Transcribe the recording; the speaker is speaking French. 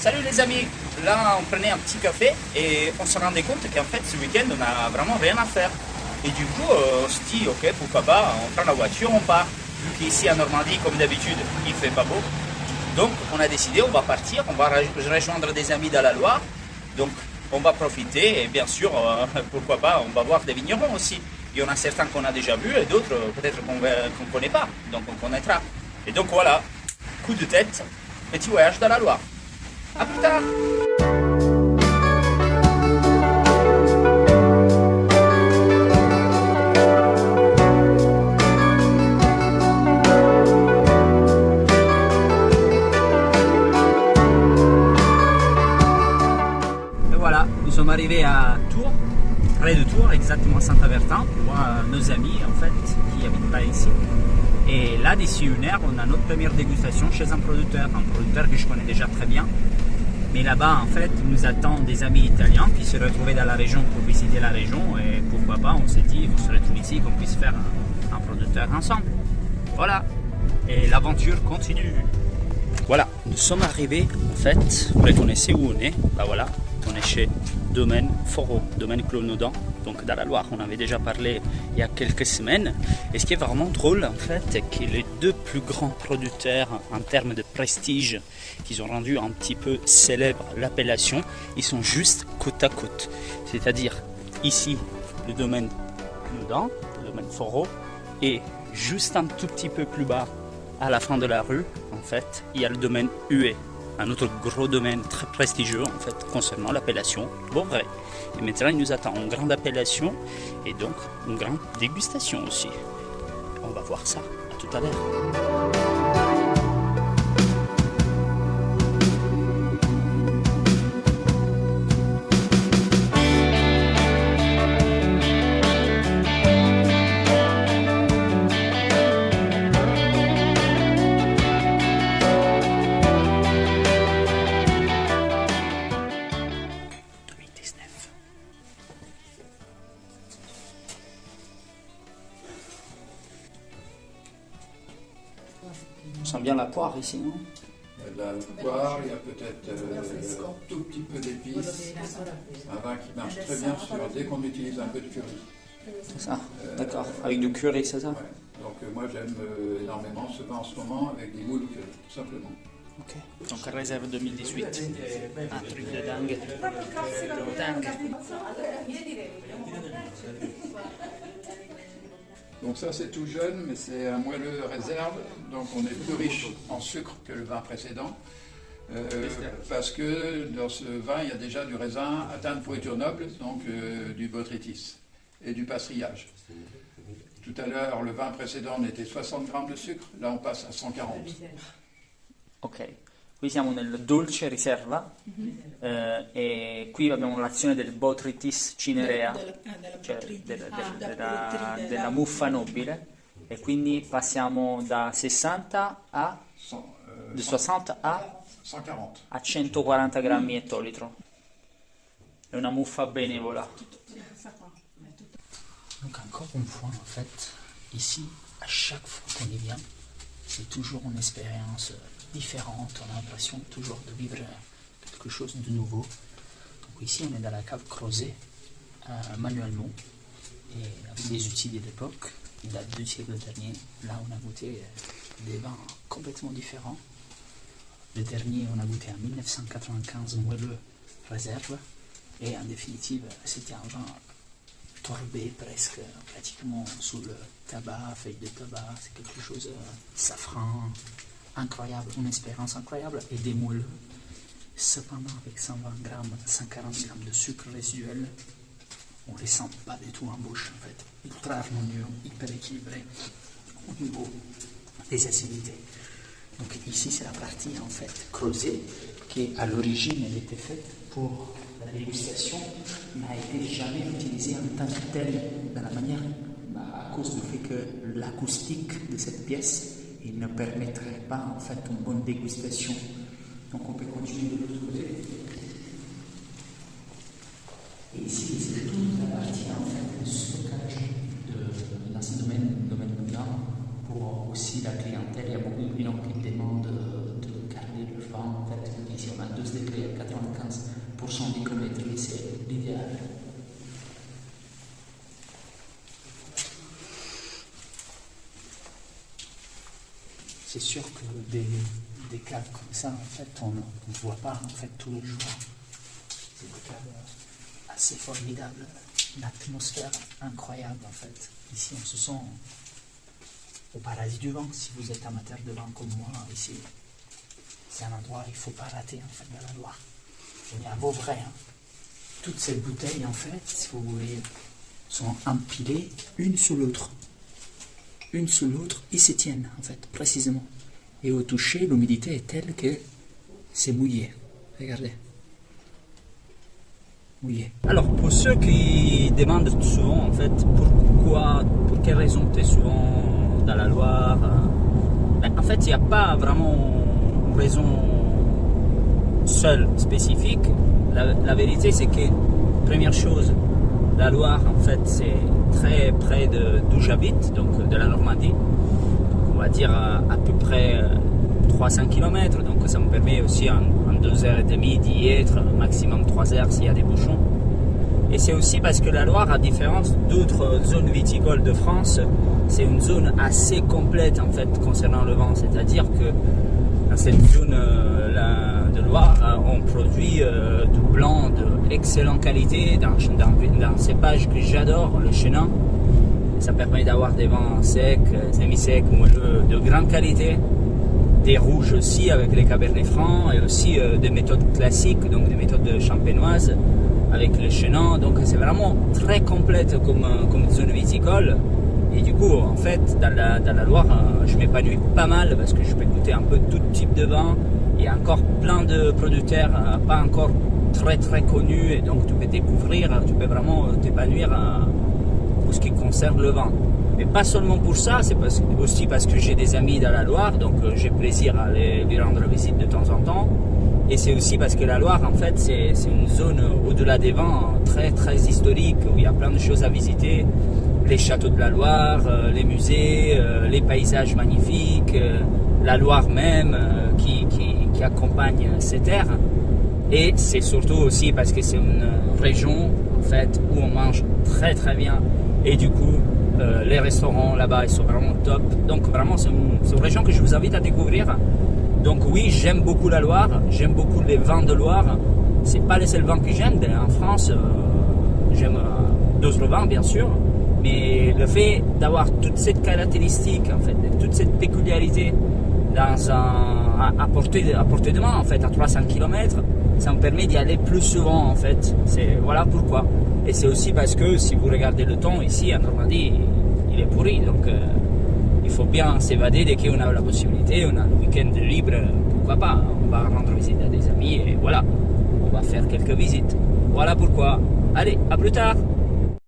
Salut les amis, là on prenait un petit café et on se rendait compte qu'en fait ce week-end on n'a vraiment rien à faire. Et du coup on se dit ok pourquoi pas, on prend la voiture, on part. Vu qu'ici en Normandie comme d'habitude il fait pas beau. Donc on a décidé on va partir, on va rejoindre des amis dans la Loire. Donc on va profiter et bien sûr pourquoi pas on va voir des vignerons aussi. Il y en a certains qu'on a déjà vus et d'autres peut-être qu'on ne connaît pas, donc on connaîtra. Et donc voilà, coup de tête, petit voyage dans la Loire. A plus tard. Et voilà, nous sommes arrivés à Tours, près de Tours, exactement à Saint-Avertin, pour voir nos amis en fait qui habitent pas ici. Et là, d'ici une heure, on a notre première dégustation chez un producteur que je connais déjà très bien. Mais là-bas, en fait, nous attendent des amis italiens qui se retrouvaient dans la région pour visiter la région. Et pourquoi pas, on s'est dit, vous serez tous ici, qu'on puisse faire un producteur ensemble. Voilà. Et l'aventure continue. Voilà, nous sommes arrivés, en fait, vous les connaissez où on est. Bah voilà, on est chez Domaine Foreau, Domaine Clos Naudan, donc dans la Loire. On avait déjà parlé il y a quelques semaines. Et ce qui est vraiment drôle, en fait, c'est que les deux plus grands producteurs en termes de prestige qui ont rendu un petit peu célèbre l'appellation, ils sont juste côte à côte. C'est-à-dire ici, le Domaine Naudan, le Domaine Foreau, et juste un tout petit peu plus bas, à la fin de la rue, en fait, il y a le Domaine Huet. Un autre gros domaine très prestigieux en fait concernant l'appellation Beauvray. Et maintenant il nous attend une grande appellation et donc une grande dégustation aussi. On va voir ça, à tout à l'heure. On sent bien la poire ici, non? Il y a de la poire, il y a peut-être un tout petit peu d'épices. Un vin qui marche très bien dès qu'on utilise un peu de curry. C'est ça, d'accord. Avec du curry, c'est ça? Ouais. Donc moi j'aime énormément ce vin en ce moment avec des moules curry, tout simplement. Ok. Donc réserve 2018. Un truc de dingue. Donc ça c'est tout jeune, mais c'est un moelleux réserve, donc on est plus riche en sucre que le vin précédent, parce que dans ce vin il y a déjà du raisin atteint de pourriture noble, donc du botrytis et du passerillage. Tout à l'heure le vin précédent on était 60 grammes de sucre, là on passe à 140. Ok, qui siamo nel dolce riserva e qui abbiamo l'azione del Botrytis cinerea, cioè della muffa nobile, e quindi passiamo da 60 a, de 60 a 140. A 140 grammi ettolitro. È una muffa benevola. Donc encore une fois en fait, ici, à chaque fois qu'on y vient, c'est toujours une expérience différente, on a l'impression toujours de vivre quelque chose de nouveau. Donc ici on est dans la cave creusée manuellement et avec des outils de l'époque, qui datent du siècle dernier. Là on a goûté des vins complètement différents. Le dernier on a goûté en 1995 moelleux réserve et en définitive c'était un vin torbé presque, pratiquement sous le tabac, feuille de tabac, c'est quelque chose safran. Incroyable, une expérience incroyable et des moelleux. Cependant, avec 120 grammes, 140 grammes de sucre résiduel, on ne les sent pas du tout en bouche en fait. Ultra harmonieux, hyper équilibré au niveau des acidités. Donc ici, c'est la partie en fait creusée qui à l'origine elle était faite pour la dégustation, n'a été jamais utilisée en tant que telle dans la manière à cause du fait que l'acoustique de cette pièce il ne permettrait pas en fait une bonne dégustation. Donc on peut continuer de l'autre côté. Et ici c'est toute la partie en fait de stockage dans ce domaine Naudan pour aussi la clientèle. Il y a beaucoup de clients qui demandent de garder le vin en fait. Ici on a 2 degrés d'écométrie, c'est l'idéal. C'est sûr que des caves comme ça, en fait, on ne voit pas en fait tous les jours. C'est des caves assez formidables, une atmosphère incroyable en fait. Ici, on se sent au paradis du vin. Si vous êtes amateur de vin comme moi, ici, c'est un endroit il ne faut pas rater en fait dans la Loire. On est à Vauvray. Hein. Toutes ces bouteilles, en fait, si vous voulez, sont empilées une sous l'autre. Une sous l'autre, ils se tiennent, en fait, précisément. Et au toucher, l'humidité est telle que c'est mouillé. Regardez. Mouillé. Alors, pour ceux qui demandent souvent, en fait, pourquoi, pour quelle raison tu es souvent dans la Loire, en fait, il n'y a pas vraiment une raison seule, spécifique. La vérité, c'est que, première chose, la Loire, en fait, c'est très près d'où j'habite, donc de la Normandie. On va dire à peu près 300 km, donc ça me permet aussi en 2h30 d'y être, maximum 3 heures s'il y a des bouchons. Et c'est aussi parce que la Loire, à différence d'autres zones viticoles de France, c'est une zone assez complète en fait concernant le vin, c'est-à-dire que dans cette zone de Loire, on produit du blanc de excellente qualité, d'un cépage que j'adore, le Chenin. Ça permet d'avoir des vins secs, semi-secs, moelleux, de grande qualité. Des rouges aussi avec les Cabernet Francs et aussi des méthodes classiques, donc des méthodes champenoises avec le Chenin. Donc c'est vraiment très complète comme zone viticole. Et du coup, en fait, dans la Loire, je m'épanouis pas mal parce que je peux goûter un peu tout type de vin. Il y a encore plein de producteurs pas encore très très connus et donc tu peux découvrir, tu peux vraiment t'épanouir pour ce qui concerne le vin. Mais pas seulement pour ça, c'est aussi parce que j'ai des amis dans la Loire, donc j'ai plaisir à lui rendre visite de temps en temps. Et c'est aussi parce que la Loire, en fait, c'est une zone au-delà des vins très très historique où il y a plein de choses à visiter. Les châteaux de la Loire, les musées, les paysages magnifiques, la Loire même qui accompagne ces terres. Et c'est surtout aussi parce que c'est une région en fait où on mange très très bien et du coup les restaurants là-bas ils sont vraiment top. Donc vraiment c'est une région que je vous invite à découvrir. Donc oui, j'aime beaucoup la Loire, j'aime beaucoup les vins de Loire. C'est pas les seuls vins que j'aime en France. J'aime d'autres vins bien sûr. Mais le fait d'avoir toute cette caractéristique, en fait, toute cette péculiarité à portée de main, en fait, à 300 km, ça me permet d'y aller plus souvent, en fait. Voilà pourquoi. Et c'est aussi parce que si vous regardez le temps, ici, en Normandie, il est pourri. Donc, il faut bien s'évader dès qu'on a la possibilité. On a le week-end libre, pourquoi pas. On va rendre visite à des amis et voilà. On va faire quelques visites. Voilà pourquoi. Allez, à plus tard.